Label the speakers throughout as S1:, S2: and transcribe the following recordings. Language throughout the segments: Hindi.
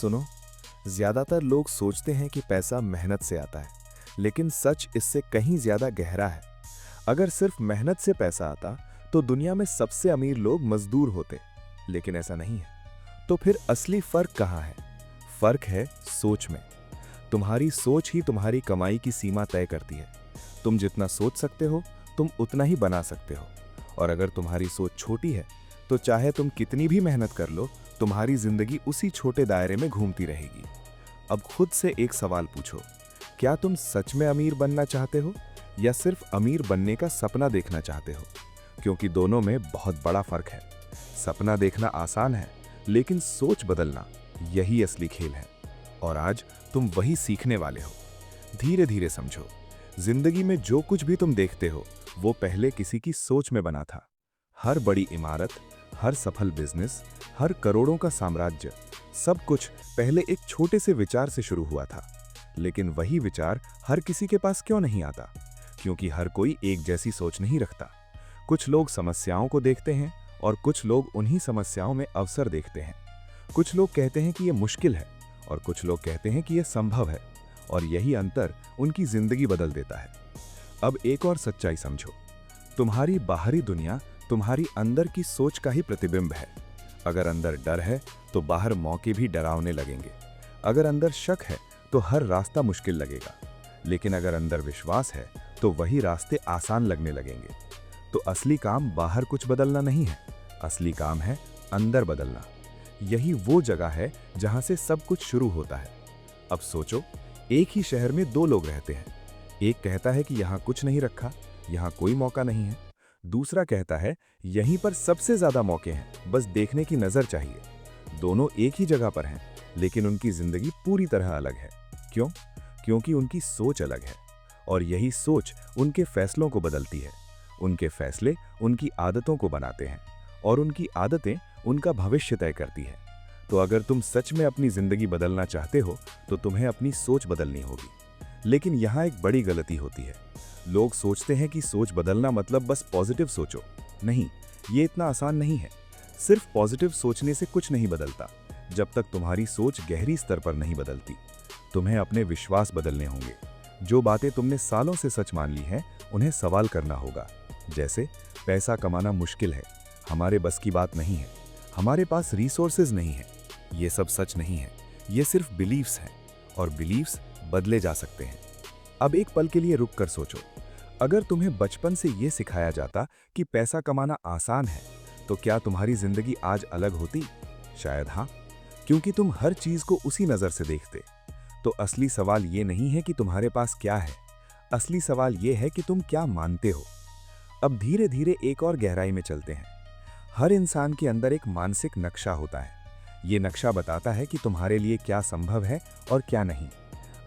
S1: सुनो, ज्यादातर लोग सोचते हैं कि पैसा मेहनत से आता है, लेकिन सच इससे कहीं ज्यादा गहरा है। अगर सिर्फ मेहनत से पैसा आता तो दुनिया में सबसे अमीर लोग मजदूर होते, लेकिन ऐसा नहीं है। तो फिर असली फर्क कहाँ है? फर्क है सोच में। तुम्हारी सोच ही तुम्हारी कमाई की सीमा तय करती है। तुम जितना सोच सकते हो तुम उतना ही बना सकते हो। और अगर तुम्हारी सोच छोटी है तो चाहे तुम कितनी भी मेहनत कर लो, तुम्हारी जिंदगी उसी छोटे दायरे में घूमती रहेगी। अब खुद से एक सवाल पूछो, क्या तुम सच में अमीर बनना चाहते हो या सिर्फ अमीर बनने का सपना देखना चाहते हो? क्योंकि दोनों में बहुत बड़ा फर्क है। सपना देखना आसान है, लेकिन सोच बदलना यही असली खेल है। और आज तुम वही सीखने वाले हो। धीरे धीरे समझो, जिंदगी में जो कुछ भी तुम देखते हो वो पहले किसी की सोच में बना था। हर बड़ी इमारत, हर सफल बिजनेस, हर करोड़ों का साम्राज्य, सब कुछ पहले एक छोटे से विचार से शुरू हुआ था। लेकिन वही विचार हर किसी के पास क्यों नहीं आता? क्योंकि हर कोई एक जैसी सोच नहीं रखता। कुछ लोग समस्याओं को देखते हैं और कुछ लोग उन्हीं समस्याओं में अवसर देखते हैं। कुछ लोग कहते हैं कि यह मुश्किल है और कुछ लोग कहते हैं कि यह संभव है। और यही अंतर उनकी जिंदगी बदल देता है। अब एक और सच्चाई समझो, तुम्हारी बाहरी दुनिया तुम्हारी अंदर की सोच का ही प्रतिबिंब है। अगर अंदर डर है तो बाहर मौके भी डरावने लगेंगे। अगर अंदर शक है तो हर रास्ता मुश्किल लगेगा। लेकिन अगर अंदर विश्वास है तो वही रास्ते आसान लगने लगेंगे। तो असली काम बाहर कुछ बदलना नहीं है, असली काम है अंदर बदलना। यही वो जगह है जहां से सब कुछ शुरू होता है। अब सोचो, एक ही शहर में दो लोग रहते हैं। एक कहता है कि यहां कुछ नहीं रखा, यहां कोई मौका नहीं है। दूसरा कहता है यहीं पर सबसे ज्यादा मौके हैं, बस देखने की नजर चाहिए। दोनों एक ही जगह पर हैं, लेकिन उनकी जिंदगी पूरी तरह अलग है। क्यों? क्योंकि उनकी सोच अलग है। और यही सोच उनके फैसलों को बदलती है। उनके फैसले उनकी आदतों को बनाते हैं और उनकी आदतें उनका भविष्य तय करती हैं। तो अगर तुम सच में अपनी जिंदगी बदलना चाहते हो तो तुम्हें अपनी सोच बदलनी होगी। लेकिन यहाँ एक बड़ी गलती होती है। लोग सोचते हैं कि सोच बदलना मतलब बस पॉजिटिव सोचो। नहीं, ये इतना आसान नहीं है। सिर्फ पॉजिटिव सोचने से कुछ नहीं बदलता जब तक तुम्हारी सोच गहरी स्तर पर नहीं बदलती। तुम्हें अपने विश्वास बदलने होंगे। जो बातें तुमने सालों से सच मान ली हैं, उन्हें सवाल करना होगा। जैसे, पैसा कमाना मुश्किल है, हमारे बस की बात नहीं है, हमारे पास रिसोर्सेज नहीं है। ये सब सच नहीं है, ये सिर्फ बिलीव्स हैं और बिलीव्स बदले जा सकते हैं। अब एक पल के लिए रुक कर सोचो, अगर तुम्हें बचपन से ये सिखाया जाता कि पैसा कमाना आसान है, तो क्या तुम्हारी जिंदगी आज अलग होती? शायद हाँ, क्योंकि तुम हर चीज को उसी नजर से देखते। तो असली सवाल ये नहीं है कि तुम्हारे पास क्या है, असली सवाल ये है कि तुम क्या मानते हो। अब धीरे धीरे एक और गहराई में चलते हैं। हर इंसान के अंदर एक मानसिक नक्शा होता है। ये नक्शा बताता है कि तुम्हारे लिए क्या संभव है और क्या नहीं।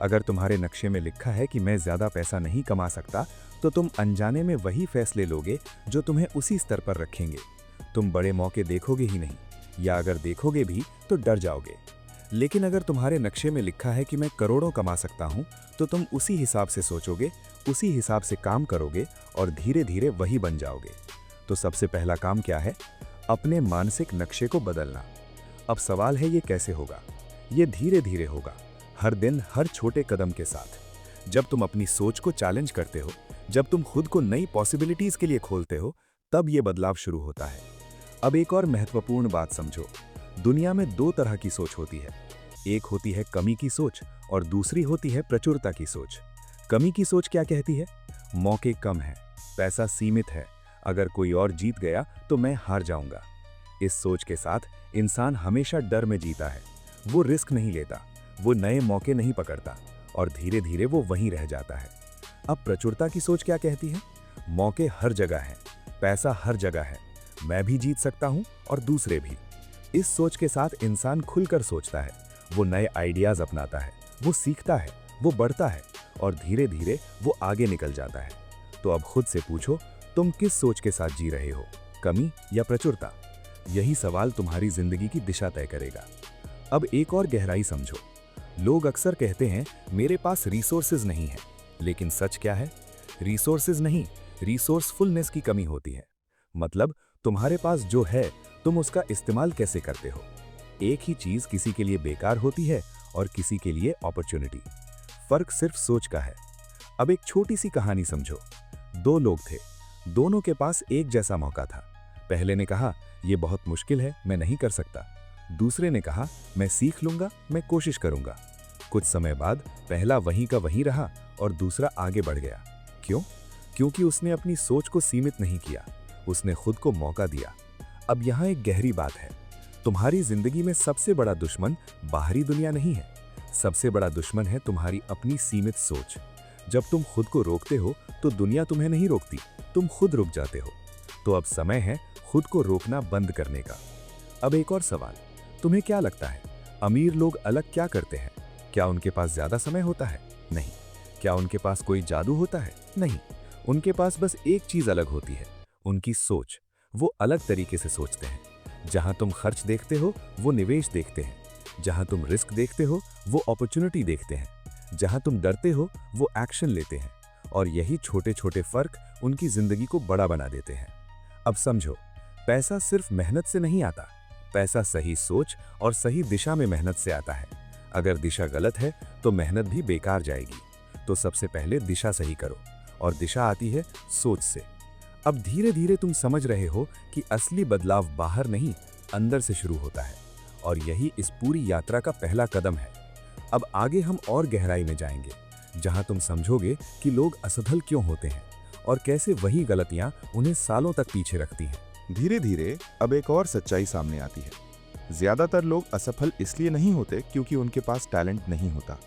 S1: अगर तुम्हारे नक्शे में लिखा है कि मैं ज्यादा पैसा नहीं कमा सकता, तो तुम अनजाने में वही फैसले लोगे जो तुम्हें उसी स्तर पर रखेंगे। तुम बड़े मौके देखोगे ही नहीं, या अगर देखोगे भी तो डर जाओगे। लेकिन अगर तुम्हारे नक्शे में लिखा है कि मैं करोड़ों कमा सकता हूं, तो तुम उसी हिसाब से सोचोगे, उसी हिसाब से काम करोगे और धीरे धीरे वही बन जाओगे। तो सबसे पहला काम क्या है? अपने मानसिक नक्शे को बदलना। अब सवाल है, ये कैसे होगा? ये धीरे धीरे होगा, हर दिन, हर छोटे कदम के साथ। जब तुम अपनी सोच को चैलेंज करते हो, जब तुम खुद को नई पॉसिबिलिटीज के लिए खोलते हो, तब ये बदलाव शुरू होता है। अब एक और महत्वपूर्ण बात समझो, दुनिया में दो तरह की सोच होती है। एक होती है कमी की सोच और दूसरी होती है प्रचुरता की सोच। कमी की सोच क्या कहती है? मौके कम हैं, पैसा सीमित है, अगर कोई और जीत गया तो मैं हार जाऊंगा। इस सोच के साथ इंसान हमेशा डर में जीता है। वो रिस्क नहीं लेता, वो नए मौके नहीं पकड़ता और धीरे धीरे वो वहीं रह जाता है। अब प्रचुरता की सोच क्या कहती है? मौके हर जगह हैं, पैसा हर जगह है, मैं भी जीत सकता हूं और दूसरे भी। इस सोच के साथ इंसान खुलकर सोचता है, वो नए आइडियाज अपनाता है, वो सीखता है, वो बढ़ता है और धीरे धीरे वो आगे निकल जाता है। तो अब खुद से पूछो, तुम किस सोच के साथ जी रहे हो, कमी या प्रचुरता? यही सवाल तुम्हारी जिंदगी की दिशा तय करेगा। अब एक और गहराई समझो। लोग अक्सर कहते हैं मेरे पास रिसोर्सेज नहीं है, लेकिन सच क्या है? रिसोर्सेज नहीं, रिसोर्सफुलनेस की कमी होती है। मतलब तुम्हारे पास जो है, तुम उसका इस्तेमाल कैसे करते हो। एक ही चीज किसी के लिए बेकार होती है और किसी के लिए अपॉर्चुनिटी। फर्क सिर्फ सोच का है। अब एक छोटी सी कहानी समझो। दो लोग थे, दोनों के पास एक जैसा मौका था। पहले ने कहा, यह बहुत मुश्किल है, मैं नहीं कर सकता। दूसरे ने कहा, मैं सीख लूंगा, मैं कोशिश करूंगा। कुछ समय बाद पहला वहीं का वहीं रहा और दूसरा आगे बढ़ गया। क्यों? क्योंकि उसने अपनी सोच को सीमित नहीं किया, उसने खुद को मौका दिया। अब यहाँ एक गहरी बात है, तुम्हारी जिंदगी में सबसे बड़ा दुश्मन बाहरी दुनिया नहीं है, सबसे बड़ा दुश्मन है तुम्हारी अपनी सीमित सोच। जब तुम खुद को रोकते हो तो दुनिया तुम्हें नहीं रोकती, तुम खुद रुक जाते हो। तो अब समय है खुद को रोकना बंद करने का। अब एक और सवाल, तुम्हें क्या लगता है, अमीर लोग अलग क्या करते हैं? क्या उनके पास ज्यादा समय होता है? नहीं। क्या उनके पास कोई जादू होता है? नहीं। उनके पास बस एक चीज अलग होती है, उनकी सोच। वो अलग तरीके से सोचते हैं। जहां तुम खर्च देखते हो वो निवेश देखते हैं, जहां तुम रिस्क देखते हो वो अपॉर्चुनिटी देखते हैं, जहां तुम डरते हो वो एक्शन लेते हैं। और यही छोटे छोटे फर्क उनकी जिंदगी को बड़ा बना देते हैं। अब समझो, पैसा सिर्फ मेहनत से नहीं आता, पैसा सही सोच और सही दिशा में मेहनत से आता है। अगर दिशा गलत है तो मेहनत भी बेकार जाएगी। तो सबसे पहले दिशा सही करो, और दिशा आती है सोच से। अब धीरे धीरे तुम समझ रहे हो कि असली बदलाव बाहर नहीं, अंदर से शुरू होता है। और यही इस पूरी यात्रा का पहला कदम है। अब आगे हम और गहराई में जाएंगे, जहां तुम समझोगे कि लोग असफल क्यों होते हैं और कैसे वही गलतियां उन्हें सालों तक पीछे रखती हैं।
S2: धीरे धीरे अब एक और सच्चाई सामने आती है। ज्यादातर लोग असफल इसलिए नहीं होते क्योंकि उनके पास टैलेंट नहीं होता।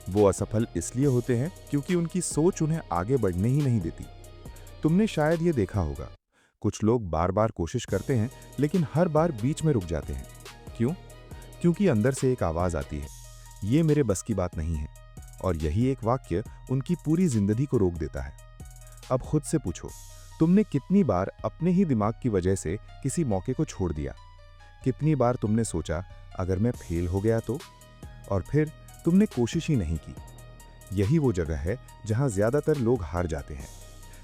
S2: वो असफल इसलिए होते हैं क्योंकि उनकी सोच उन्हें आगे बढ़ने ही नहीं देती। तुमने शायद ये देखा होगा, कुछ लोग बार बार कोशिश करते हैं लेकिन हर बार बीच में रुक जाते हैं। क्यों? क्योंकि अंदर से एक आवाज आती है, ये मेरे बस की बात नहीं है। और यही एक वाक्य उनकी पूरी जिंदगी को रोक देता है। अब खुद से पूछो, तुमने कितनी बार अपने ही दिमाग की वजह से किसी मौके को छोड़ दिया? कितनी बार तुमने सोचा, अगर मैं फेल हो गया तो? और फिर तुमने कोशिश ही नहीं की। यही वो जगह है जहां ज्यादातर लोग हार जाते हैं।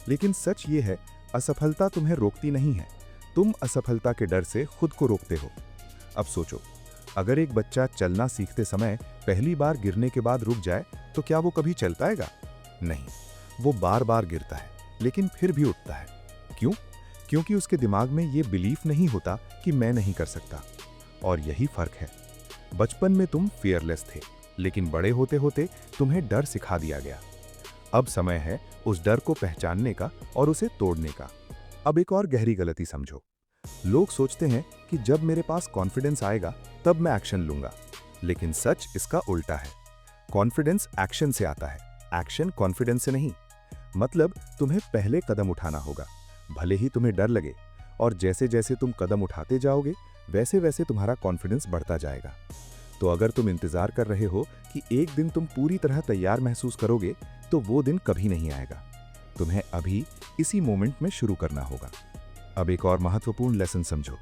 S2: लेकिन सच ये है, असफलता तुम्हें रोकती नहीं है, तुम असफलता के डर से खुद को रोकते हो। अब सोचो, अगर एक बच्चा चलना सीखते समय पहली बार गिरने के बाद रुक जाए तो क्या वो कभी चल पाएगा? नहीं, वो बार बार गिरता है लेकिन फिर भी उठता है। क्यों? क्योंकि उसके दिमाग में ये बिलीफ नहीं होता कि मैं नहीं कर सकता। और यही फर्क है। बचपन में तुम फियरलेस थे, लेकिन बड़े होते होते तुम्हें डर सिखा दिया गया। अब समय है उस डर को पहचानने का और उसे तोड़ने का। अब एक और गहरी गलती समझो। लोग सोचते हैं कि जब मेरे पास कॉन्फिडेंस आएगा तब मैं एक्शन लूंगा, लेकिन सच इसका उल्टा है। कॉन्फिडेंस एक्शन से आता है, एक्शन कॉन्फिडेंस से नहीं। मतलब तुम्हें पहले कदम उठाना होगा, भले ही तुम्हें डर लगे। और जैसे जैसे तुम कदम उठाते जाओगे वैसे वैसे तुम्हारा कॉन्फिडेंस बढ़ता जाएगा। तो अगर तुम इंतजार कर रहे हो कि एक दिन तुम पूरी तरह तैयार महसूस करोगे, तो वो दिन कभी नहीं आएगा। तुम्हें अभी इसी मोमेंट में शुरू करना होगा। अब एक और महत्वपूर्ण लेसन समझो।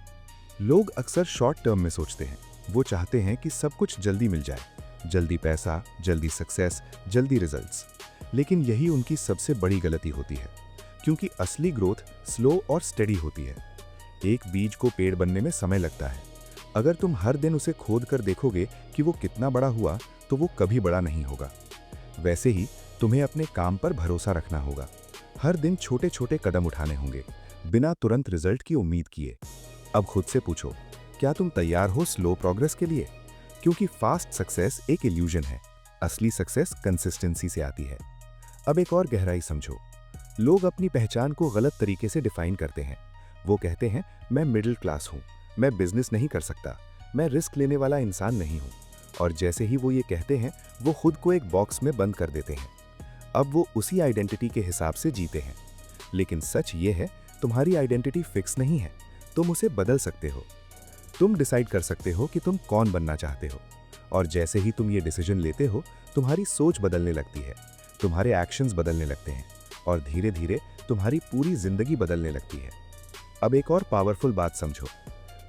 S2: लोग अक्सर शॉर्ट टर्म में सोचते हैं। वो चाहते हैं कि सब कुछ जल्दी मिल जाए, जल्दी पैसा, जल्दी सक्सेस, जल्दी रिजल्ट्स। लेकिन यही उनकी सबसे बड़ी गलती होती है, क्योंकि असली ग्रोथ स्लो और स्टेडी होती है। एक बीज को पेड़ बनने में समय लगता है। अगर तुम हर दिन उसे खोद कर देखोगे कि वो कितना बड़ा हुआ, तो वो कभी बड़ा नहीं होगा। वैसे ही तुम्हें अपने काम पर भरोसा रखना होगा। हर दिन छोटे छोटे कदम उठाने होंगे, बिना तुरंत रिजल्ट की उम्मीद किए। अब खुद से पूछो, क्या तुम तैयार हो स्लो प्रोग्रेस के लिए? क्योंकि फास्ट सक्सेस एक इल्यूजन है, असली सक्सेस कंसिस्टेंसी से आती है। अब एक और गहराई समझो। लोग अपनी पहचान को गलत तरीके से डिफाइन करते हैं। वो कहते हैं, मैं मिडिल क्लास हूँ, मैं बिजनेस नहीं कर सकता, मैं रिस्क लेने वाला इंसान नहीं हूँ। और जैसे ही वो ये कहते हैं, वो खुद को एक बॉक्स में बंद कर देते हैं। अब वो उसी आइडेंटिटी के हिसाब से जीते हैं। लेकिन सच ये है, तुम्हारी आइडेंटिटी फिक्स नहीं है, तुम उसे बदल सकते हो। तुम डिसाइड कर सकते हो कि तुम कौन बनना चाहते हो। और जैसे ही तुम ये डिसीजन लेते हो, तुम्हारी सोच बदलने लगती है, तुम्हारे एक्शंस बदलने लगते हैं, और धीरे धीरे तुम्हारी पूरी जिंदगी बदलने लगती है। अब एक और पावरफुल बात समझो।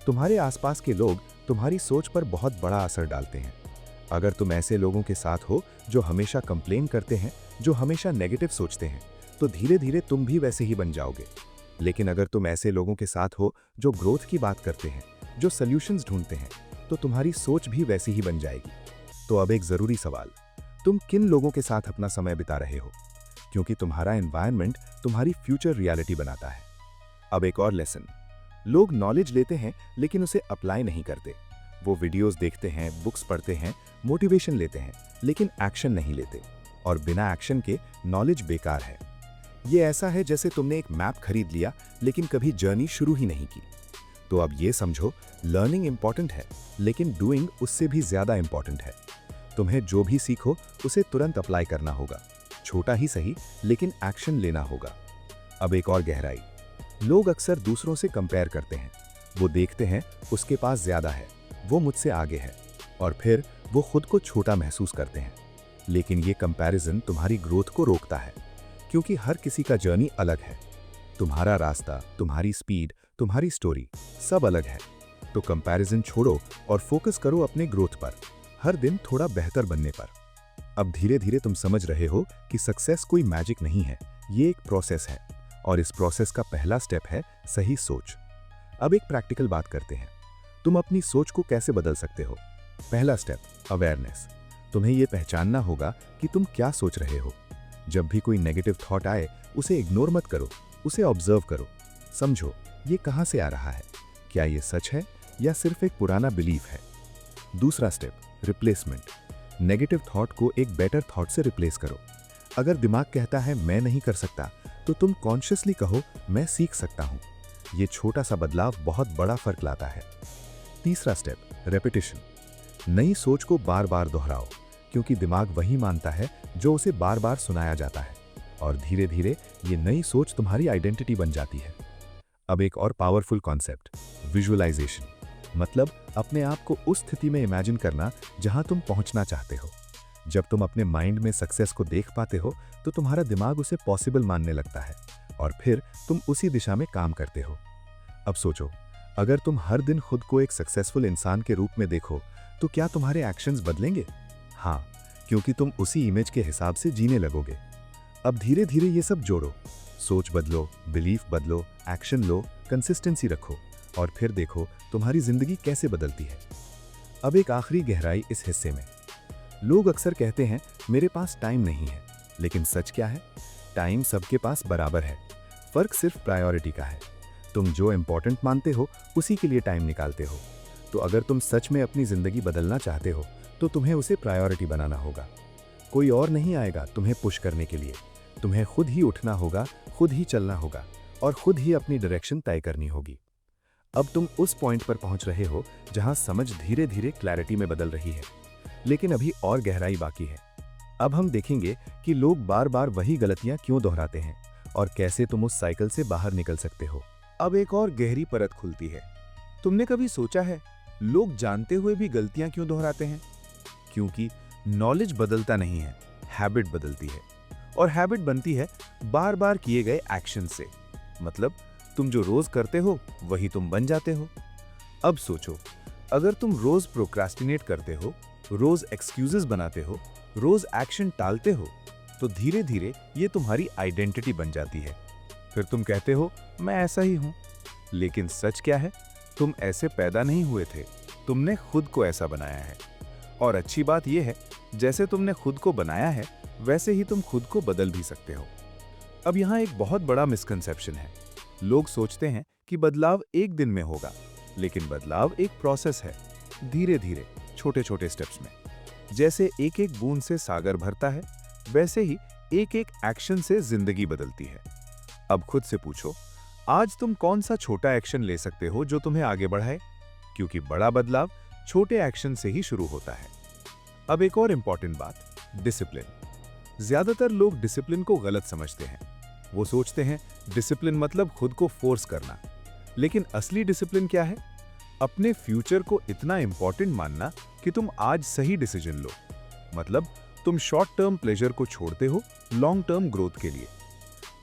S2: तुम्हारे आसपास के लोग तुम्हारी सोच पर बहुत बड़ा असर डालते हैं। अगर तुम ऐसे लोगों के साथ हो जो हमेशा कंप्लेन करते हैं, जो हमेशा नेगेटिव सोचते हैं, तो धीरे धीरे तुम भी वैसे ही बन जाओगे। लेकिन अगर तुम ऐसे लोगों के साथ हो जो ग्रोथ की बात करते हैं, जो सॉल्यूशंस ढूंढते हैं, तो तुम्हारी सोच भी वैसी ही बन जाएगी। तो अब एक जरूरी सवाल, तुम किन लोगों के साथ अपना समय बिता रहे हो? क्योंकि तुम्हारा एनवायरनमेंट तुम्हारी फ्यूचर रियलिटी बनाता है। अब एक और लेसन, लोग नॉलेज लेते हैं लेकिन उसे अप्लाई नहीं करते। वो वीडियोस देखते हैं, बुक्स पढ़ते हैं, मोटिवेशन लेते हैं, लेकिन एक्शन नहीं लेते। और बिना एक्शन के नॉलेज बेकार है। ये ऐसा है जैसे तुमने एक मैप खरीद लिया लेकिन कभी जर्नी शुरू ही नहीं की। तो अब ये समझो, लर्निंग इंपॉर्टेंट है लेकिन डूइंग उससे भी ज्यादा इंपॉर्टेंट है। तुम्हें जो भी सीखो उसे तुरंत अप्लाई करना होगा, छोटा ही सही लेकिन एक्शन लेना होगा। अब एक और गहराई, लोग अक्सर दूसरों से कंपेयर करते हैं। वो देखते हैं उसके पास ज्यादा है, वो मुझसे आगे है, और फिर वो खुद को छोटा महसूस करते हैं। लेकिन ये कंपैरिजन तुम्हारी ग्रोथ को रोकता है, क्योंकि हर किसी का जर्नी अलग है। तुम्हारा रास्ता, तुम्हारी स्पीड, तुम्हारी स्टोरी सब अलग है। तो कंपैरिजन छोड़ो और फोकस करो अपने ग्रोथ पर, हर दिन थोड़ा बेहतर बनने पर। अब धीरे धीरे तुम समझ रहे हो कि सक्सेस कोई मैजिक नहीं है, ये एक प्रोसेस है, और इस प्रोसेस का पहला स्टेप है सही सोच। अब एक प्रैक्टिकल बात करते हैं, तुम अपनी सोच को कैसे बदल सकते हो? पहला स्टेप, अवेयरनेस। तुम्हें यह पहचानना होगा कि तुम क्या सोच रहे हो। जब भी कोई नेगेटिव थॉट आए, उसे इग्नोर मत करो, उसे ऑब्जर्व करो। समझो ये कहां से आ रहा है, क्या ये सच है या सिर्फ एक पुराना बिलीफ है। दूसरा स्टेप, रिप्लेसमेंट। नेगेटिव थॉट को एक बेटर थॉट से रिप्लेस करो। अगर दिमाग कहता है मैं नहीं कर सकता, तो तुम कॉन्शियसली कहो मैं सीख सकता हूं। ये छोटा सा बदलाव बहुत बड़ा फर्क लाता है। तीसरा स्टेप, रेपिटेशन। नई सोच को बार बार दोहराओ, क्योंकि दिमाग वही मानता है जो उसे बार बार सुनाया जाता है, और धीरे धीरे ये नई सोच तुम्हारी आइडेंटिटी बन जाती है। अब एक और पावरफुल कॉन्सेप्ट, विजुअलाइजेशन। मतलब अपने आप को उस स्थिति में इमेजिन करना जहां तुम पहुंचना चाहते हो। जब तुम अपने माइंड में सक्सेस को देख पाते हो, तो तुम्हारा दिमाग उसे पॉसिबल मानने लगता है, और फिर तुम उसी दिशा में काम करते हो। अब सोचो, अगर तुम हर दिन खुद को एक सक्सेसफुल इंसान के रूप में देखो, तो क्या तुम्हारे एक्शंस बदलेंगे? हाँ, क्योंकि तुम उसी इमेज के हिसाब से जीने लगोगे। अब धीरे धीरे ये सब जोड़ो, सोच बदलो, बिलीफ बदलो, एक्शन लो, कंसिस्टेंसी रखो, और फिर देखो तुम्हारी जिंदगी कैसे बदलती है। अब एक आखिरी गहराई इस हिस्से में। लोग अक्सर कहते हैं मेरे पास टाइम नहीं है, लेकिन सच क्या है? टाइम सबके पास बराबर है, फर्क सिर्फ प्रायोरिटी का है। तुम जो इंपॉर्टेंट मानते हो उसी के लिए टाइम निकालते हो। तो अगर तुम सच में अपनी जिंदगी बदलना चाहते हो, तो तुम्हें उसे प्रायोरिटी बनाना होगा। कोई और नहीं आएगा तुम्हें पुश करने के लिए। तुम्हें खुद ही उठना होगा, खुद ही चलना होगा, और खुद ही अपनी डायरेक्शन तय करनी होगी। अब तुम उस पॉइंट पर पहुंच रहे हो जहां समझ धीरे धीरे क्लैरिटी में बदल रही है, लेकिन अभी और गहराई बाकी है। अब हम देखेंगे कि लोग बार बार वही गलतियां क्यों दोहराते हैं, और कैसे तुम उस साइकिल से बाहर निकल सकते हो।
S3: अब एक और गहरी परत खुलती है। तुमने कभी सोचा है लोग जानते हुए भी गलतियां क्यों दोहराते हैं? क्योंकि नॉलेज बदलता नहीं है, हैबिट बदलती है, और हैबिट बनती है बार बार किए गए एक्शन से। मतलब तुम जो रोज करते हो वही तुम बन जाते हो। अब सोचो, अगर तुम रोज प्रोक्रास्टिनेट करते हो, रोज एक्सक्यूजेस बनाते हो, रोज एक्शन टालते हो, तो धीरे धीरे ये तुम्हारी आइडेंटिटी बन जाती है। फिर तुम कहते हो मैं ऐसा ही हूं। लेकिन सच क्या है? तुम ऐसे पैदा नहीं हुए थे, तुमने खुद को ऐसा बनाया है। और अच्छी बात यह है, जैसे तुमने खुद को बनाया है, वैसे ही तुम खुद को बदल भी सकते हो। अब यहाँ एक बहुत बड़ा मिसकंसेप्शन है। लोग सोचते हैं कि बदलाव एक दिन में होगा, लेकिन बदलाव एक प्रोसेस है, धीरे धीरे, छोटे छोटे स्टेप्स में। जैसे एक एक बूंद से सागर भरता है, वैसे ही एक एक एक्शन से जिंदगी बदलती है। अब खुद से पूछो, आज तुम कौन सा छोटा एक्शन ले सकते हो जो तुम्हें आगे बढ़ाए? क्योंकि बड़ा बदलाव छोटे एक्शन से ही शुरू होता है। अब एक और इंपॉर्टेंट बात, डिसिप्लिन। ज्यादातर लोग डिसिप्लिन को गलत समझते हैं। वो सोचते हैं डिसिप्लिन मतलब खुद को फोर्स करना। लेकिन असली डिसिप्लिन क्या है? अपने फ्यूचर को इतना इंपॉर्टेंट मानना कि तुम आज सही डिसीजन लो। मतलब तुम शॉर्ट टर्म प्लेजर को छोड़ते हो लॉन्ग टर्म ग्रोथ के लिए।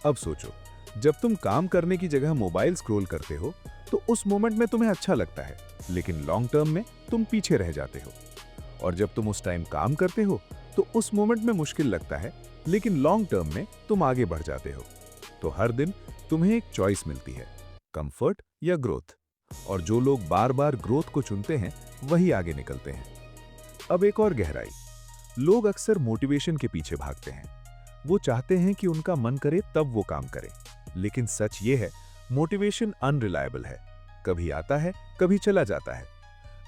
S3: अब सोचो, जब तुम काम करने की जगह मोबाइल स्क्रॉल करते हो, तो उस मोमेंट में तुम्हें अच्छा लगता है, लेकिन लॉन्ग टर्म में तुम पीछे रह जाते हो। और जब तुम उस टाइम काम करते हो, तो उस मोमेंट में मुश्किल लगता है, लेकिन लॉन्ग टर्म में तुम आगे बढ़ जाते हो। तो हर दिन तुम्हें एक चॉइस मिलती है, कंफर्ट या ग्रोथ। और जो लोग बार बार ग्रोथ को चुनते हैं वही आगे निकलते हैं। अब एक और गहराई, लोग अक्सर मोटिवेशन के पीछे भागते हैं। वो चाहते हैं कि उनका मन करे तब वो काम करें, लेकिन सच ये है मोटिवेशन अनरिलायबल है, कभी आता है कभी चला जाता है।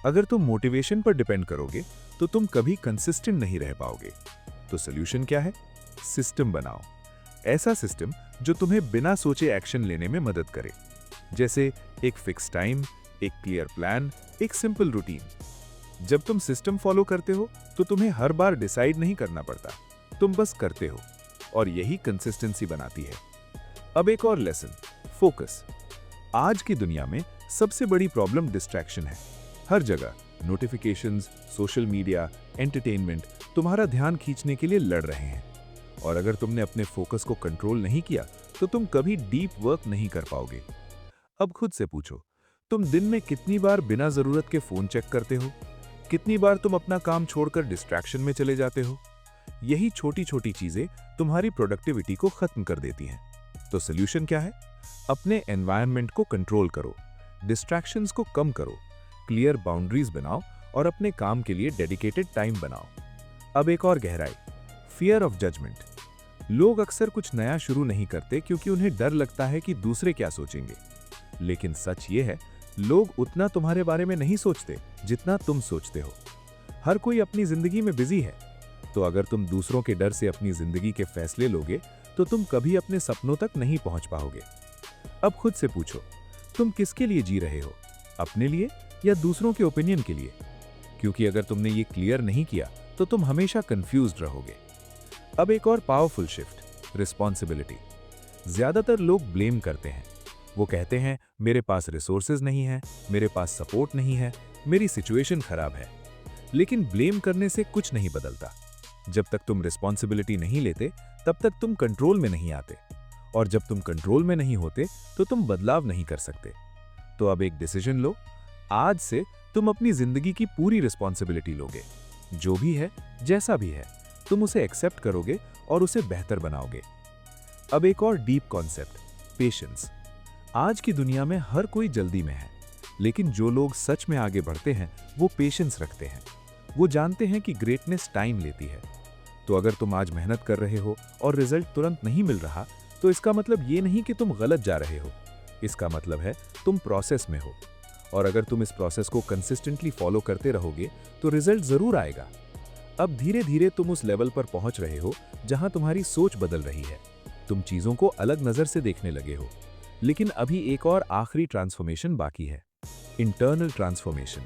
S3: अगर तुम मोटिवेशन पर डिपेंड करोगे तो तुम कभी कंसिस्टेंट नहीं रह पाओगे। तो सोल्यूशन क्या है? सिस्टम बनाओ, ऐसा सिस्टम जो तुम्हें बिना सोचे एक्शन लेने में मदद करे, जैसे एक फिक्स टाइम, एक क्लियर प्लान, एक सिंपल रूटीन। जब तुम सिस्टम फॉलो करते हो तो तुम्हें हर बार डिसाइड नहीं करना पड़ता, तुम बस करते हो, और यही कंसिस्टेंसी बनाती है। अब एक और लेसन, फोकस। आज की दुनिया में सबसे बड़ी प्रॉब्लम डिस्ट्रैक्शन है। हर जगह नोटिफिकेशंस, सोशल मीडिया, एंटरटेनमेंट तुम्हारा ध्यान खींचने के लिए लड़ रहे हैं, और अगर तुमने अपने फोकस को कंट्रोल नहीं किया तो तुम कभी डीप वर्क नहीं कर पाओगे। अब खुद से पूछो, तुम दिन में कितनी बार बिना जरूरत के फोन चेक करते हो? कितनी बार तुम अपना काम छोड़कर डिस्ट्रैक्शन में चले जाते हो? यही छोटी छोटी चीजें तुम्हारी प्रोडक्टिविटी को खत्म कर देती हैं। तो सोल्यूशन क्या है? अपने एनवायरनमेंट को कंट्रोल करो, डिस्ट्रैक्शंस को कम करो, क्लियर बाउंड्रीज बनाओ और अपने काम के लिए डेडिकेटेड टाइम बनाओ। अब एक और गहराई, फियर ऑफ जजमेंट। लोग अक्सर कुछ नया शुरू नहीं करते क्योंकि उन्हें डर लगता है कि दूसरे क्या सोचेंगे, लेकिन सच ये है लोग उतना तुम्हारे बारे में नहीं सोचते जितना तुम सोचते हो। हर कोई अपनी जिंदगी में बिजी है, तो अगर तुम दूसरों के डर से अपनी जिंदगी के फैसले लोगे तो तुम कभी अपने सपनों तक नहीं पहुंच पाओगे। अब खुद से पूछो, तुम किसके लिए जी रहे हो? अपने लिए या दूसरों के ओपिनियन के लिए? क्योंकि अगर तुमने ये क्लियर नहीं किया तो तुम हमेशा कंफ्यूज्ड रहोगे। अब एक और पावरफुल शिफ्ट, रिस्पॉन्सिबिलिटी। ज्यादातर लोग ब्लेम करते हैं। वो कहते हैं मेरे पास रिसोर्सेज नहीं है, मेरे पास सपोर्ट नहीं है, मेरी सिचुएशन खराब है। लेकिन ब्लेम करने से कुछ नहीं बदलता। जब तक तुम रिस्पॉन्सिबिलिटी नहीं लेते तब तक तुम कंट्रोल में नहीं आते, और जब तुम कंट्रोल में नहीं होते तो तुम बदलाव नहीं कर सकते। तो अब एक डिसीजन लो, आज से तुम अपनी जिंदगी की पूरी रिस्पॉन्सिबिलिटी लोगे। जो भी है, जैसा भी है, तुम उसे एक्सेप्ट करोगे और उसे बेहतर बनाओगे। अब एक और डीप कॉन्सेप्ट, पेशेंस। आज की दुनिया में हर कोई जल्दी में है, लेकिन जो लोग सच में आगे बढ़ते हैं वो पेशेंस रखते हैं। वो जानते हैं कि ग्रेटनेस टाइम लेती है। तो अगर तुम आज मेहनत कर रहे हो और रिजल्ट तुरंत नहीं मिल रहा, तो इसका मतलब ये नहीं कि तुम गलत जा रहे हो। इसका मतलब है तुम प्रोसेस में हो, और अगर तुम इस प्रोसेस को कंसिस्टेंटली फॉलो करते रहोगे तो रिजल्ट जरूर आएगा। अब धीरे धीरे तुम उस लेवल पर पहुंच रहे हो जहां तुम्हारी सोच बदल रही है, तुम चीजों को अलग नजर से देखने लगे हो। लेकिन अभी एक और आखिरी ट्रांसफॉर्मेशन बाकी है, इंटरनल ट्रांसफॉर्मेशन।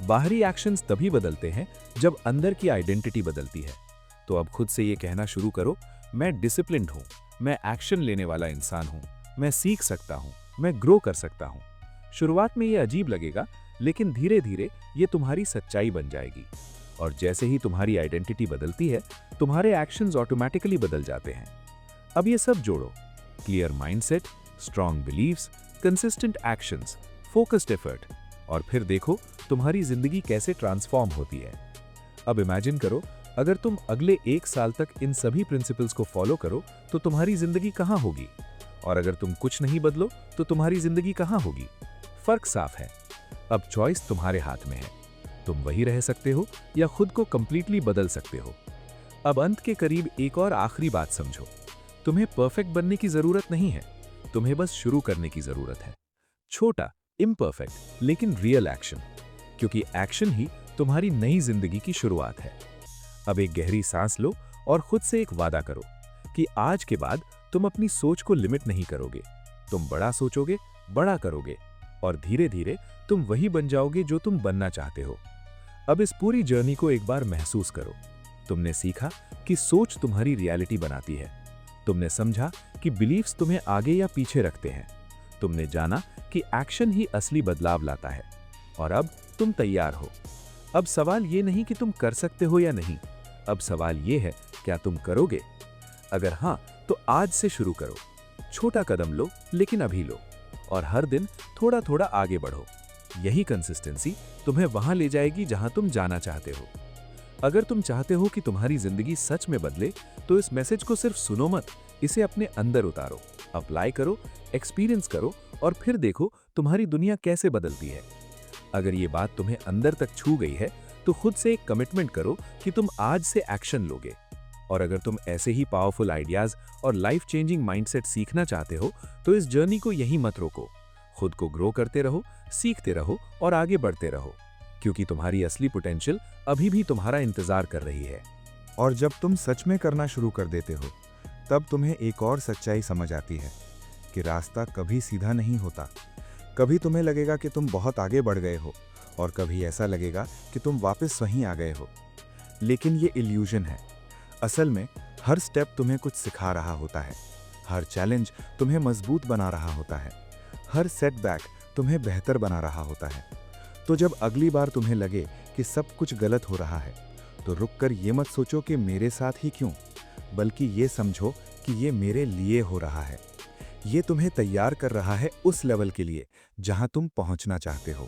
S3: बाहरी एक्शंस तभी बदलते हैं जब अंदर की आइडेंटिटी बदलती है। तो अब खुद से ये कहना शुरू करो, मैं डिसिप्लिन्ड हूं, मैं एक्शन लेने वाला इंसान हूं, मैं सीख सकता हूं, मैं ग्रो कर सकता हूं। शुरुआत में ये अजीब लगेगा, लेकिन धीरे धीरे ये तुम्हारी सच्चाई बन जाएगी। और जैसे ही तुम्हारी आइडेंटिटी बदलती है, तुम्हारे एक्शंस ऑटोमेटिकली बदल जाते हैं। अब ये सब जोड़ो, clear mindset, strong beliefs, consistent actions, focused effort, और फिर देखो तुम्हारी जिंदगी कैसे ट्रांसफॉर्म होती है। अब इमेजिन करो, अगर तुम अगले 1 साल तक इन सभी प्रिंसिपल्स को फॉलो करो तो तुम्हारी जिंदगी कहां होगी, और अगर तुम कुछ नहीं बदलो तो तुम्हारी जिंदगी कहां होगी। फर्क साफ है। अब चॉइस तुम्हारे हाथ में है, तुम वही रह सकते हो या खुद को कंप्लीटली बदल सकते हो। अब अंत के करीब एक और आखिरी बात समझो, तुम्हें परफेक्ट बनने की जरूरत नहीं है, तुम्हें बस शुरू करने की जरूरत है। छोटा, इम्परफेक्ट, लेकिन रियल एक्शन, क्योंकि एक्शन ही तुम्हारी नई जिंदगी की शुरुआत है। अब एक गहरी सांस लो और खुद से एक वादा करो कि आज के बाद तुम अपनी सोच को लिमिट नहीं करोगे। तुम बड़ा सोचोगे, बड़ा करोगे, और धीरे धीरे तुम वही बन जाओगे जो तुम बनना चाहते हो। अब इस पूरी जर्नी को एक बार महसूस करो। तुमने सीखा कि सोच तुम्हारी रियलिटी बनाती है। तुमने समझा कि बिलीफ्स तुम्हें आगे या पीछे रखते हैं। तुमने जाना कि एक्शन ही असली बदलाव लाता है। और अब तुम तैयार हो। अब सवाल ये नहीं कि तुम कर सकते हो या नहीं, अब सवाल ये है, क्या तुम करोगे? अगर हाँ, तो आज से शुरू करो। छोटा कदम लो, लेकिन अभी लो, और हर दिन थोड़ा थोड़ा आगे बढ़ो। यही कंसिस्टेंसी तुम्हें वहां ले जाएगी जहां तुम जाना चाहते हो। अगर तुम चाहते हो कि तुम्हारी जिंदगी सच में बदले, तो इस मैसेज को सिर्फ सुनो मत, इसे अपने अंदर उतारो, अप्लाई करो, एक्सपीरियंस करो, और फिर देखो तुम्हारी दुनिया कैसे बदलती है। अगर ये बात तुम्हें अंदर तक छू गई है तो खुद से एक कमिटमेंट करो कि तुम आज से एक्शन लोगे। और अगर तुम ऐसे ही पावरफुल आइडियाज और लाइफ चेंजिंग माइंडसेट सीखना चाहते हो तो इस जर्नी को यहीं मत रोको। खुद को ग्रो करते रहो, सीखते रहो और आगे बढ़ते रहो, क्योंकि तुम्हारी असली पोटेंशियल अभी भी तुम्हारा इंतजार कर रही है।
S2: और जब तुम सच में करना शुरू कर देते हो तब तुम्हें एक और सच्चाई समझ आती है कि रास्ता कभी सीधा नहीं होता। कभी तुम्हें लगेगा कि तुम बहुत आगे बढ़ गए हो और कभी ऐसा लगेगा कि तुम वापस वहीं आ गए हो। लेकिन ये इल्यूजन है। असल में हर स्टेप तुम्हें कुछ सिखा रहा होता है, हर चैलेंज तुम्हें मजबूत बना रहा होता है, हर सेटबैक तुम्हें बेहतर बना रहा होता है। तो जब अगली बार तुम्हें लगे कि सब कुछ गलत हो रहा है तो रुककर ये मत सोचो कि मेरे साथ ही क्यों, बल्कि ये समझो कि ये मेरे लिए हो रहा है। ये तुम्हें तैयार कर रहा है उस लेवल के लिए जहां तुम पहुंचना चाहते हो।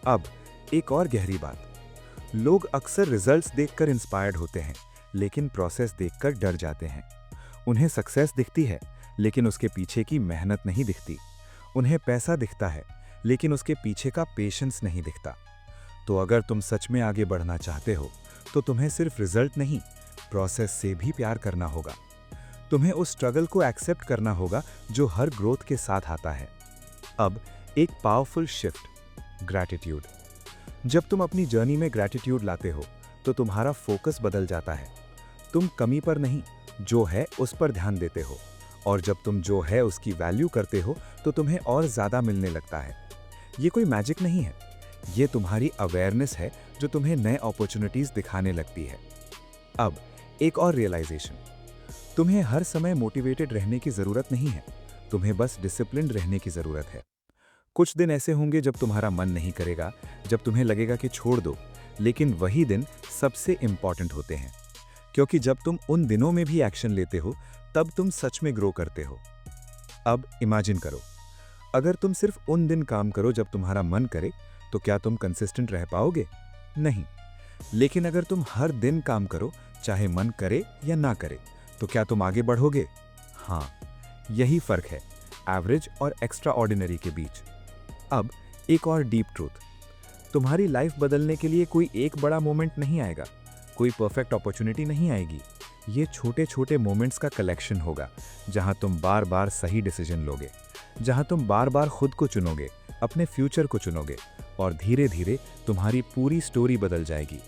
S2: अब एक और गहरी बात, लोग अक्सर रिजल्ट्स देखकर इंस्पायर्ड होते हैं लेकिन प्रोसेस देखकर डर जाते हैं। उन्हें सक्सेस दिखती है लेकिन उसके पीछे की मेहनत नहीं दिखती। उन्हें पैसा दिखता है लेकिन उसके पीछे का पेशेंस नहीं दिखता। तो अगर तुम सच में आगे बढ़ना चाहते हो तो तुम्हें सिर्फ रिजल्ट नहीं, प्रोसेस से भी प्यार करना होगा। तुम्हें उस स्ट्रगल को एक्सेप्ट करना होगा जो हर ग्रोथ के साथ आता है। अब एक पावरफुल शिफ्ट, ग्रैटिट्यूड। जब तुम अपनी जर्नी में ग्रैटिट्यूड लाते हो तो तुम्हारा फोकस बदल जाता है। तुम कमी पर नहीं, जो है उस पर ध्यान देते हो। और जब तुम जो है उसकी वैल्यू करते हो तो तुम्हें और ज़्यादा मिलने लगता है। ये कोई मैजिक नहीं है, ये तुम्हारी अवेयरनेस है जो तुम्हें नए अपॉर्चुनिटीज़ दिखाने लगती है। अब एक और रियलाइजेशन, तुम्हें हर समय मोटिवेटेड रहने की ज़रूरत नहीं है, तुम्हें बस डिसिप्लिन्ड रहने की ज़रूरत है। कुछ दिन ऐसे होंगे जब तुम्हारा मन नहीं करेगा, जब तुम्हें लगेगा कि छोड़ दो, लेकिन वही दिन सबसे इम्पॉर्टेंट होते हैं, क्योंकि जब तुम उन दिनों में भी एक्शन लेते हो तब तुम सच में ग्रो करते हो। अब इमेजिन करो, अगर तुम सिर्फ उन दिन काम करो जब तुम्हारा मन करे तो क्या तुम कंसिस्टेंट रह पाओगे? नहीं। लेकिन अगर तुम हर दिन काम करो, चाहे मन करे या ना करे, तो क्या तुम आगे बढ़ोगे? हाँ, यही फर्क है एवरेज और एक्स्ट्रा ऑर्डिनरी के बीच। अब एक और डीप ट्रूथ, तुम्हारी लाइफ बदलने के लिए कोई एक बड़ा मोमेंट नहीं आएगा, कोई परफेक्ट अपॉर्चुनिटी नहीं आएगी। ये छोटे छोटे मोमेंट्स का कलेक्शन होगा जहां तुम बार बार सही डिसीजन लोगे, जहां तुम बार बार खुद को चुनोगे, अपने फ्यूचर को चुनोगे और धीरे धीरे तुम्हारी पूरी स्टोरी बदल जाएगी।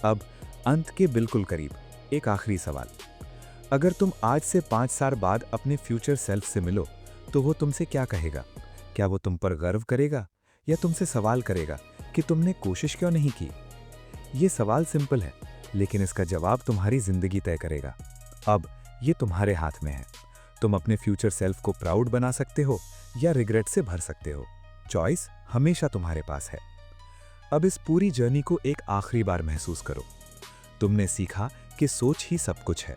S2: अब अंत के बिल्कुल करीब एक आखिरी सवाल, अगर तुम आज से 5 साल बाद अपने फ्यूचर सेल्फ से मिलो तो वो तुमसे क्या कहेगा? क्या वो तुम पर गर्व करेगा या तुमसे सवाल करेगा कि तुमने कोशिश क्यों नहीं की? ये सवाल सिंपल है लेकिन इसका जवाब तुम्हारी जिंदगी तय करेगा। अब ये तुम्हारे हाथ में है, तुम अपने फ्यूचर सेल्फ को प्राउड बना सकते हो या रिग्रेट से भर सकते हो। चॉइस हमेशा तुम्हारे पास है। अब इस पूरी जर्नी को एक आखिरी बार महसूस करो। तुमने सीखा कि सोच ही सब कुछ है,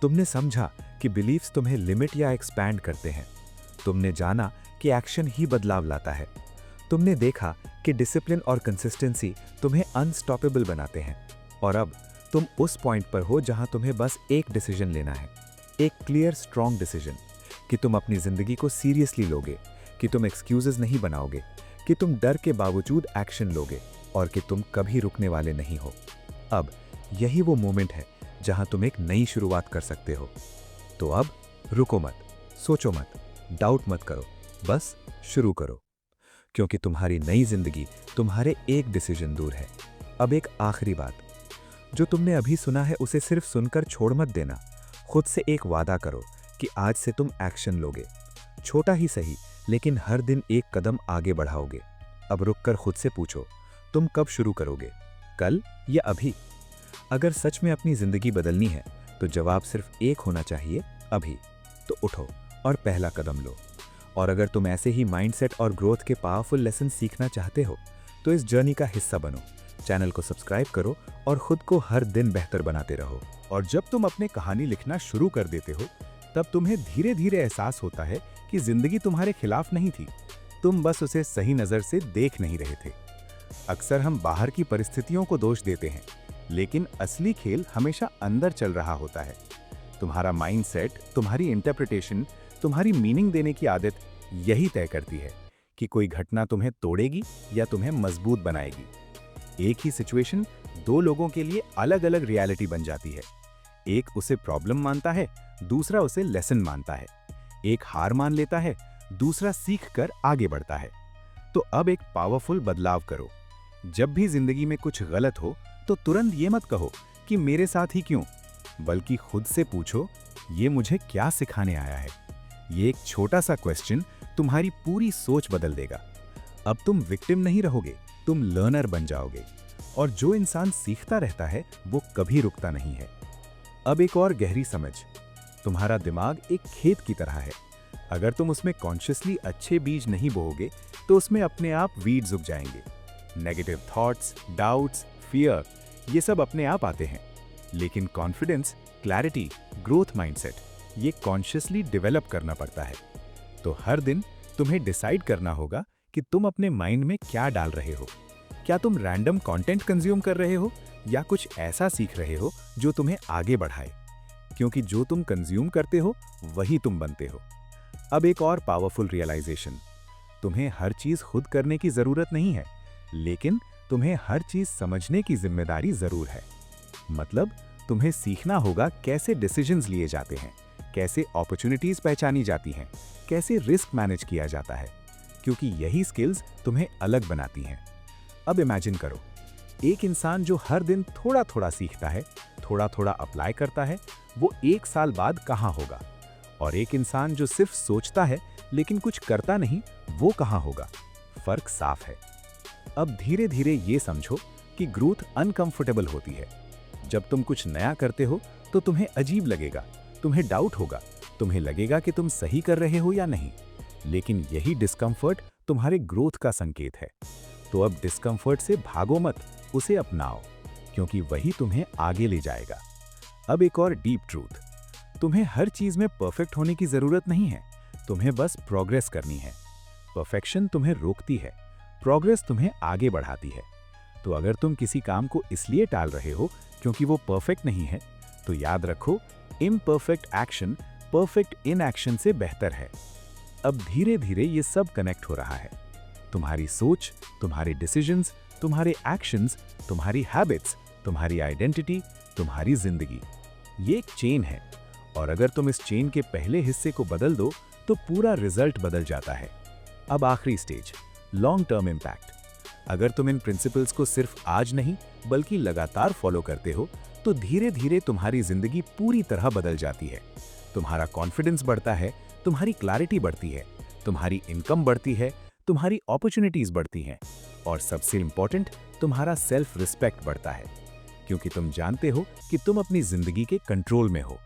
S2: तुमने समझा कि बिलीफ्स तुम्हें लिमिट या एक्सपैंड करते हैं, तुमने जाना कि एक्शन ही बदलाव लाता है, तुमने देखा कि डिसिप्लिन और कंसिस्टेंसी तुम्हें अनस्टॉपेबल बनाते हैं। और अब तुम उस पॉइंट पर हो जहां तुम्हें बस एक डिसीजन लेना है, एक क्लियर स्ट्रॉन्ग डिसीजन कि तुम अपनी जिंदगी को सीरियसली लोगे, कि तुम एक्सक्यूजेस नहीं बनाओगे, कि तुम डर के बावजूद एक्शन लोगे और कि तुम कभी रुकने वाले नहीं हो। अब यही वो मोमेंट है जहां तुम एक नई शुरुआत कर सकते हो। तो अब रुको मत, सोचो मत, डाउट मत करो, बस शुरू करो, क्योंकि तुम्हारी नई जिंदगी तुम्हारे एक डिसीजन दूर है। अब एक आखिरी बात, जो तुमने अभी सुना है उसे सिर्फ सुनकर छोड़ मत देना। खुद से एक वादा करो कि आज से तुम एक्शन लोगे, छोटा ही सही लेकिन हर दिन एक कदम आगे बढ़ाओगे। अब रुककर खुद से पूछो, तुम कब शुरू करोगे, कल या अभी? अगर सच में अपनी जिंदगी बदलनी है तो जवाब सिर्फ एक होना चाहिए, अभी। तो उठो और पहला कदम लो। और अगर तुम ऐसे ही माइंडसेट और ग्रोथ के पावरफुल लेसन सीखना चाहते हो तो इस जर्नी का हिस्सा बनो। चैनल को सब्सक्राइब करो और खुद को हर दिन बेहतर बनाते रहो। और जब तुम अपनी कहानी लिखना शुरू कर देते हो तब तुम्हें धीरे धीरे एहसास होता है कि जिंदगी तुम्हारे खिलाफ नहीं थी, तुम बस उसे सही नज़र से देख नहीं रहे थे। अक्सर हम बाहर की परिस्थितियों को दोष देते हैं, लेकिन असली खेल हमेशा अंदर चल रहा होता है। तुम्हारा माइंडसेट, तुम्हारी इंटरप्रिटेशन, तुम्हारी मीनिंग देने की आदत यही तय करती है
S3: कि कोई घटना तुम्हें तोड़ेगी या तुम्हें मजबूत बनाएगी। एक ही सिचुएशन दो लोगों के लिए अलग अलग रियलिटी बन जाती है। एक उसे प्रॉब्लम मानता है, दूसरा उसे लेसन मानता है। एक हार मान लेता है, दूसरा सीख कर आगे बढ़ता है। तो अब एक पावरफुल बदलाव करो। जब भी जिंदगी में कुछ गलत हो तो तुरंत ये मत कहो कि मेरे साथ ही क्यों, बल्कि खुद से पूछो, ये मुझे क्या सिखाने आया है। ये एक छोटा सा क्वेश्चन तुम्हारी पूरी सोच बदल देगा। अब तुम विक्टिम नहीं रहोगे, तुम लर्नर बन जाओगे। और जो इंसान सीखता रहता है वो कभी रुकता नहीं है। अब एक और गहरी समझ, तुम्हारा दिमाग एक खेत की तरह है। अगर तुम उसमें कॉन्शियसली अच्छे बीज नहीं बोओगे तो उसमें अपने आप वीड्स उग जाएंगे। नेगेटिव थॉट्स, डाउट्स, फियर, ये सब अपने आप आते हैं। लेकिन कॉन्फिडेंस, क्लैरिटी, ग्रोथ माइंडसेट, ये कॉन्शियसली डेवलप करना पड़ता है। तो हर दिन तुम्हें डिसाइड करना होगा कि तुम अपने माइंड में क्या डाल रहे हो। क्या तुम रैंडम कंटेंट कंज्यूम कर रहे हो या कुछ ऐसा सीख रहे हो जो तुम्हें आगे बढ़ाए? क्योंकि जो तुम कंज्यूम करते हो वही तुम बनते हो। अब एक और पावरफुल रियलाइजेशन, तुम्हें हर चीज खुद करने की जरूरत नहीं है, लेकिन तुम्हें हर चीज समझने की जिम्मेदारी जरूर है। मतलब तुम्हें सीखना होगा कैसे डिसीजंस लिए जाते हैं, कैसे अपॉर्चुनिटीज पहचानी जाती हैं, कैसे रिस्क मैनेज किया जाता है, क्योंकि यही स्किल्स तुम्हें अलग बनाती हैं। अब इमेजिन करो, एक इंसान जो हर दिन थोड़ा थोड़ा सीखता है, थोड़ा थोड़ा अप्लाई करता है, वो 1 साल बाद कहाँ होगा? और एक इंसान जो सिर्फ सोचता है लेकिन कुछ करता नहीं, वो कहाँ होगा? फर्क साफ है। अब धीरे धीरे ये समझो कि ग्रोथ अनकंफर्टेबल होती है। जब तुम कुछ नया करते हो तो तुम्हें अजीब लगेगा, तुम्हें डाउट होगा, तुम्हें लगेगा कि तुम सही कर रहे हो या नहीं। लेकिन यही डिस्कंफर्ट तुम्हारे ग्रोथ का संकेत है। तो अब डिस्कंफर्ट से भागो मत, उसे अपनाओ, क्योंकि वही तुम्हें आगे ले जाएगा। अब एक और डीप ट्रूथ, तुम्हें हर चीज में परफेक्ट होने की जरूरत नहीं है, तुम्हें बस प्रोग्रेस करनी है। परफेक्शन तुम्हें रोकती है, प्रोग्रेस तुम्हें आगे बढ़ाती है। तो अगर तुम किसी काम को इसलिए टाल रहे हो क्योंकि वो परफेक्ट नहीं है, तो याद रखो, इम्परफेक्ट एक्शन परफेक्ट इनएक्शन से बेहतर है। अब धीरे धीरे ये सब कनेक्ट हो रहा है। तुम्हारी सोच, तुम्हारे डिसीजंस, तुम्हारे एक्शंस, तुम्हारी हैबिट्स, तुम्हारी आइडेंटिटी, तुम्हारी जिंदगी, ये एक चेन है। और अगर तुम इस चेन के पहले हिस्से को बदल दो तो पूरा रिजल्ट बदल जाता है। अब आखिरी स्टेज, लॉन्ग टर्म इम्पैक्ट। अगर तुम इन प्रिंसिपल्स को सिर्फ आज नहीं बल्कि लगातार फॉलो करते हो तो धीरे धीरे तुम्हारी जिंदगी पूरी तरह बदल जाती है। तुम्हारा कॉन्फिडेंस बढ़ता है, तुम्हारी क्लैरिटी बढ़ती है, तुम्हारी इनकम बढ़ती है, तुम्हारी अपॉर्चुनिटीज बढ़ती हैं, और सबसे इंपॉर्टेंट, तुम्हारा सेल्फ रिस्पेक्ट बढ़ता है, क्योंकि तुम जानते हो कि तुम अपनी जिंदगी के कंट्रोल में हो।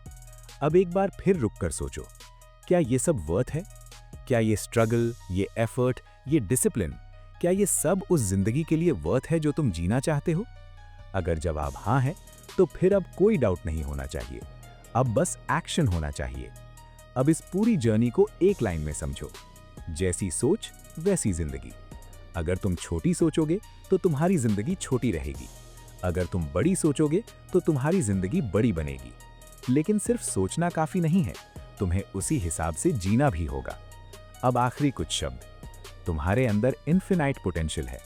S3: अब एक बार फिर रुककर सोचो, क्या ये सब वर्थ है? क्या ये स्ट्रगल, ये एफर्ट, ये डिसिप्लिन, क्या ये सब उस जिंदगी के लिए वर्थ है जो तुम जीना चाहते हो? अगर जवाब हाँ है तो फिर अब कोई डाउट नहीं होना चाहिए, अब बस एक्शन होना चाहिए। अब इस पूरी जर्नी को एक लाइन में समझो, जैसी सोच वैसी जिंदगी। अगर तुम छोटी सोचोगे तो तुम्हारी जिंदगी छोटी रहेगी, अगर तुम बड़ी सोचोगे तो तुम्हारी जिंदगी बड़ी बनेगी। लेकिन सिर्फ सोचना काफी नहीं है, तुम्हें उसी हिसाब से जीना भी होगा। अब आखिरी कुछ शब्द, तुम्हारे अंदर इन्फिनाइट पोटेंशियल है,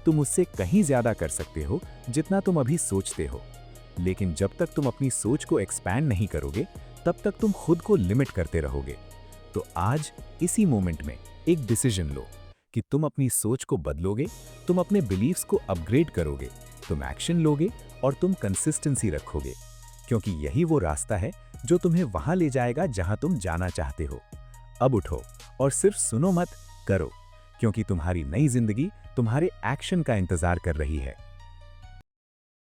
S3: तुम उससे कहीं ज्यादा कर सकते हो जितना तुम अभी सोचते हो। लेकिन जब तक तुम अपनी सोच को एक्सपैंड नहीं करोगे तब तक तुम खुद को लिमिट करते रहोगे। तो आज इसी मोमेंट में एक डिसीजन लो कि तुम अपनी सोच को बदलोगे, तुम अपने बिलीव्स को अपग्रेड करोगे, तुम एक्शन लोगे और तुम कंसिस्टेंसी रखोगे, क्योंकि यही वो रास्ता है जो तुम्हें वहां ले जाएगा जहां तुम जाना चाहते हो। अब उठो और सिर्फ सुनो मत, करो, क्योंकि तुम्हारी नई जिंदगी तुम्हारे एक्शन का इंतजार कर रही है।